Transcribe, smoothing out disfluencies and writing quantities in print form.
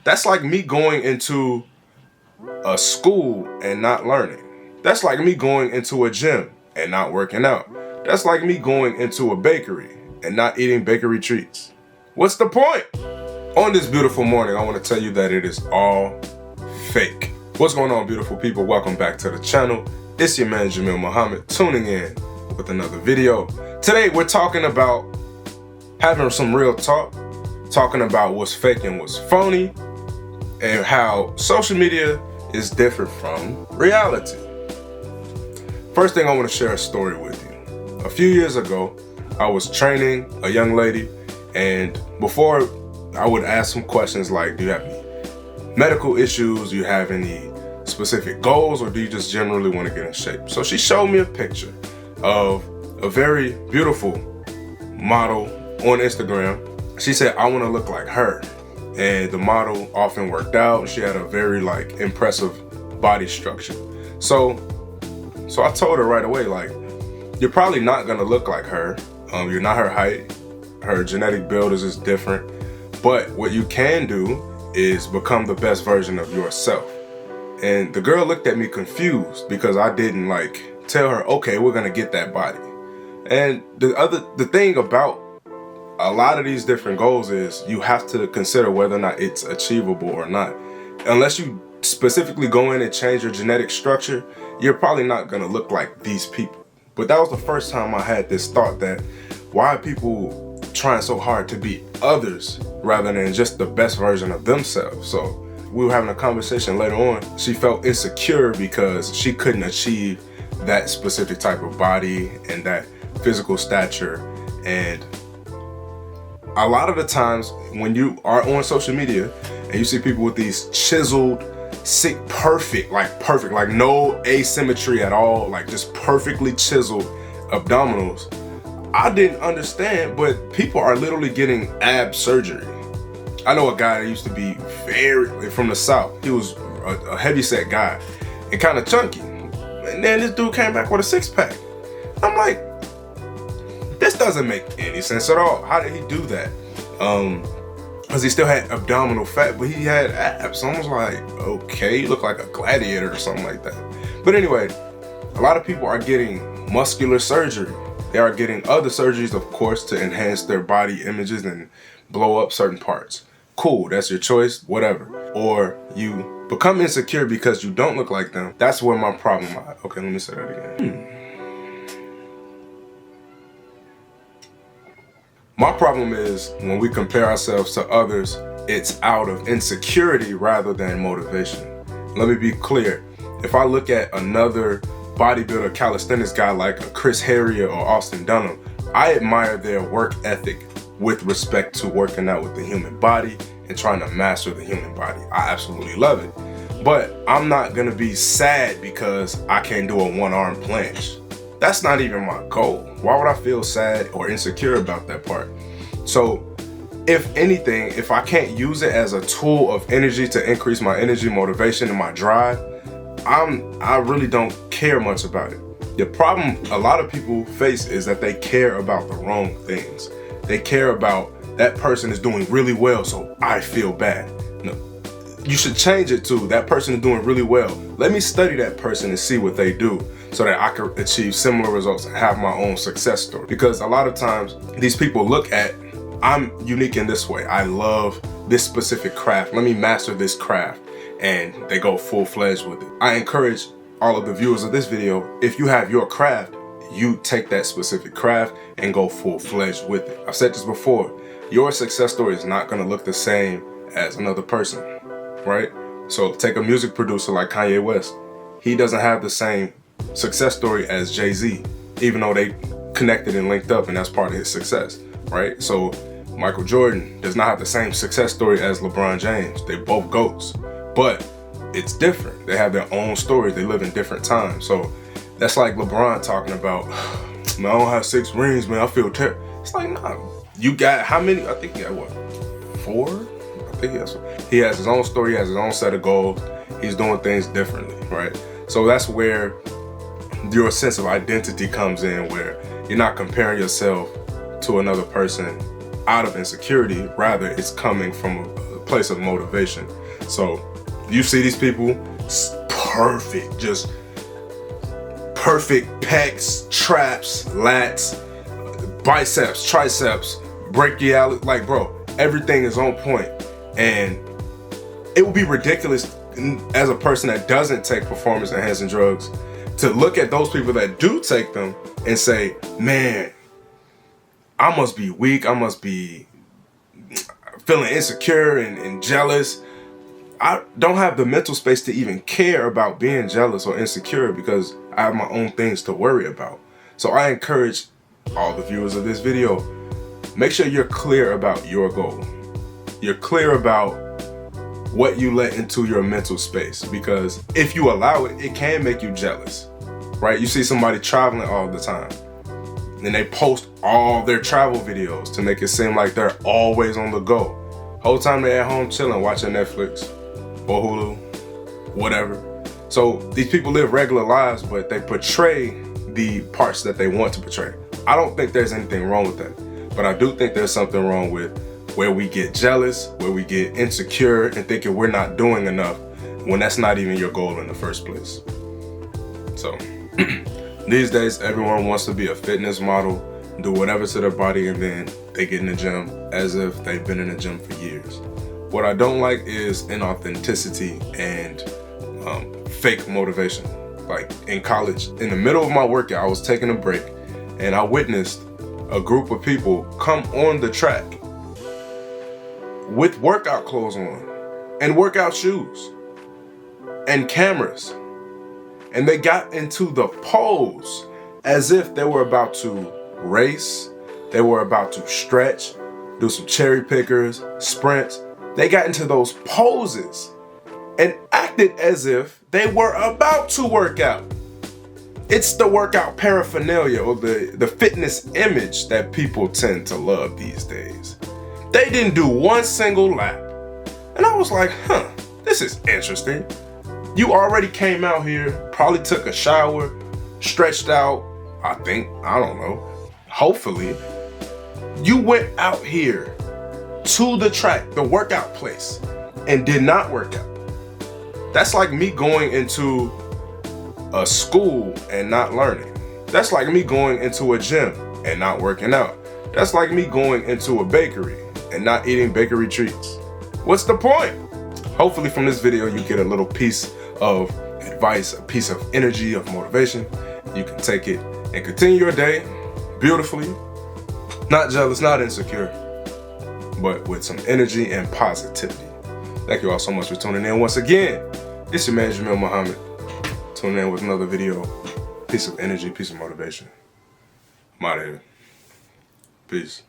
That's like me going into a school and not learning. That's like me going into a gym and not working out. That's like me going into a bakery and not eating bakery treats. What's the point? On this beautiful morning, I want to tell you that it is all fake. What's going on, beautiful people? Welcome back to the channel. It's your man, Jamil Muhammad, tuning in with another video. Today, we're talking about having some real talk, talking about what's fake and what's phony, and how social media is different from reality. First thing, I want to share a story with you. A few years ago, I was training a young lady, and before I would ask some questions like, do you have any medical issues? Do you have any specific goals, or do you just generally want to get in shape? So she showed me a picture of a very beautiful model on Instagram. She said, I want to look like her. And the model often worked out. She had a very impressive body structure. So I told her right away, you're probably not gonna look like her. You're not her height. Her genetic build is just different. But what you can do is become the best version of yourself. And the girl looked at me confused because I didn't tell her, okay, we're gonna get that body. And the thing about a lot of these different goals is you have to consider whether or not it's achievable or not. Unless you specifically go in and change your genetic structure, you're probably not gonna look like these people. But that was the first time I had this thought that why are people trying so hard to be others rather than just the best version of themselves? So we were having a conversation later on. She felt insecure because she couldn't achieve that specific type of body and that physical stature. And a lot of the times when you are on social media and you see people with these chiseled, sick, perfect, no asymmetry at all, just perfectly chiseled abdominals, I didn't understand, but people are literally getting ab surgery. I know a guy that used to be from the South. He was a heavyset guy and kind of chunky. And then this dude came back with a six-pack. I'm like, this doesn't make any sense at all. How did he do that? Because he still had abdominal fat, but he had abs. So I was like, okay, you look like a gladiator or something like that. But anyway, a lot of people are getting muscular surgery. They are getting other surgeries, of course, to enhance their body images and blow up certain parts. Cool, that's your choice, whatever. Or you become insecure because you don't look like them. That's where my problem lies. Okay, let me say that again. My problem is when we compare ourselves to others, it's out of insecurity rather than motivation. Let me be clear. If I look at another bodybuilder, calisthenics guy like a Chris Harrier or Austin Dunham, I admire their work ethic with respect to working out with the human body and trying to master the human body. I absolutely love it. But I'm not gonna be sad because I can't do a one-arm planche. That's not even my goal. Why would I feel sad or insecure about that part? So if anything, if I can't use it as a tool of energy to increase my energy, motivation, and my drive, I really don't care much about it. The problem a lot of people face is that they care about the wrong things. They care about that person is doing really well, so I feel bad. No, you should change it to that person is doing really well. Let me study that person and see what they do so that I can achieve similar results and have my own success story. Because a lot of times these people look at, I'm unique in this way. I love this specific craft. Let me master this craft. And they go full-fledged with it. I encourage all of the viewers of this video, if you have your craft, you take that specific craft and go full-fledged with it. I've said this before, your success story is not gonna look the same as another person, right? So take a music producer like Kanye West. He doesn't have the same success story as Jay-Z, even though they connected and linked up and that's part of his success, right? So Michael Jordan does not have the same success story as LeBron James. They're both GOATs. But it's different. They have their own stories. They live in different times. So that's like LeBron talking about, man, I don't have 6 rings, man. I feel terrible. It's like, nah, you got how many? I think he got what? 4? I think he has his own story. He has his own set of goals. He's doing things differently, right? So that's where your sense of identity comes in, where you're not comparing yourself to another person out of insecurity. Rather, it's coming from a place of motivation. So you see these people, perfect, just perfect pecs, traps, lats, biceps, triceps, brachial, like bro, everything is on point. And it would be ridiculous as a person that doesn't take performance enhancing drugs to look at those people that do take them and say, man, I must be weak, I must be feeling insecure and jealous. I don't have the mental space to even care about being jealous or insecure because I have my own things to worry about. So I encourage all the viewers of this video, make sure you're clear about your goal. You're clear about what you let into your mental space, because if you allow it, it can make you jealous, right? You see somebody traveling all the time and they post all their travel videos to make it seem like they're always on the go. Whole time they're at home chilling, watching Netflix or Hulu, whatever. So these people live regular lives, but they portray the parts that they want to portray. I don't think there's anything wrong with that, but I do think there's something wrong with where we get jealous, where we get insecure and thinking we're not doing enough when that's not even your goal in the first place. So these days, everyone wants to be a fitness model, do whatever to their body, and then they get in the gym as if they've been in the gym for years. What I don't like is inauthenticity and fake motivation. Like in college, in the middle of my workout, I was taking a break and I witnessed a group of people come on the track with workout clothes on and workout shoes and cameras. And they got into the pose as if they were about to race, they were about to stretch, do some cherry pickers, sprints. They got into those poses and acted as if they were about to work out. It's the workout paraphernalia or the fitness image that people tend to love these days. They didn't do one single lap. And I was like, this is interesting. You already came out here, probably took a shower, stretched out, I don't know, hopefully. You went out here to the track, the workout place, and did not work out. That's like me going into a school and not learning. That's like me going into a gym and not working out. That's like me going into a bakery and not eating bakery treats. What's the point? Hopefully from this video you get a little piece of advice, a piece of energy, of motivation. You can take it and continue your day beautifully, not jealous, not insecure, but with some energy and positivity. Thank you all so much for tuning in. Once again, it's your man Jamil Muhammad. Tuning in with another video, piece of energy, piece of motivation. I'm out of here. Peace.